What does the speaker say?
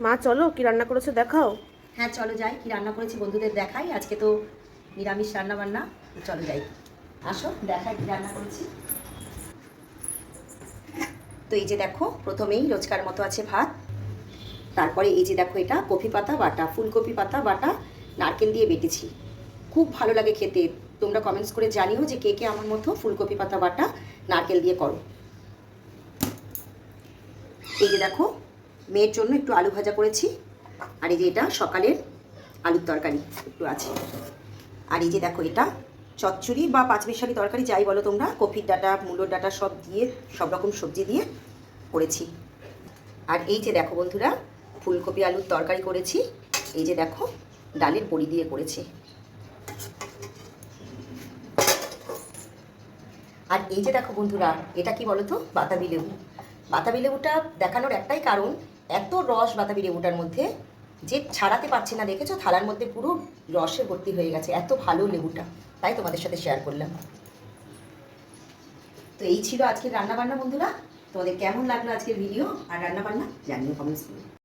মা চলো কি রান্না করেছো দেখাও। হ্যাঁ চলো যাই, কি রান্না করেছি বন্ধুদের দেখাই। আজকে তো নিরামিষ রান্না বান্না, চলো যাই, আসো দেখাই কি রান্না করেছি। তো এই যে দেখো, প্রথমেই রোজকার মতো আছে ভাত, তারপরে এই যে দেখো এটা কফি পাতা বাটা, ফুলকপি পাতা বাটা নারকেল দিয়ে বেটেছি, খুব ভালো লাগে খেতে। তোমরা কমেন্টস করে জানিও যে কে কে আমার মতো ফুলকপি পাতা বাটা নারকেল দিয়ে করো। এই যে দেখো, মেয়ের জন্য একটু আলু ভাজা করেছি, আর এই যে এটা সকালের আলুর তরকারি একটু আছে। আর এই যে দেখো এটা চচ্চড়ি বা পাঁচমিশালি তরকারি যাই বলো তোমরা, কপির ডাঁটা মূলোর ডাঁটা সব দিয়ে, সব রকম সবজি দিয়ে করেছি। আর এই যে দেখো বন্ধুরা, ফুলকপি আলুর তরকারি করেছি, এই যে দেখো ডালের বড়ি দিয়ে করেছি। আর এই যে দেখো বন্ধুরা, এটা কি বলো তো, বাতাবি লেবু। বাতাবি লেবুটা দেখানোর একটাই কারণ, এত রস বাতাবি লেবুটার মধ্যে যে ছাড়াতে পারছি না, দেখেছো থালার মধ্যে পুরো রসে ভর্তি হয়ে গেছে, এত ভালো লেবুটা, তাই তোমাদের সাথে শেয়ার করলাম। তো এই ছিল আজকের রান্নাবান্না বন্ধুরা, তোমাদের কেমন লাগলো আজকের ভিডিও আর রান্নাবান্না জানিও কমেন্টস করে।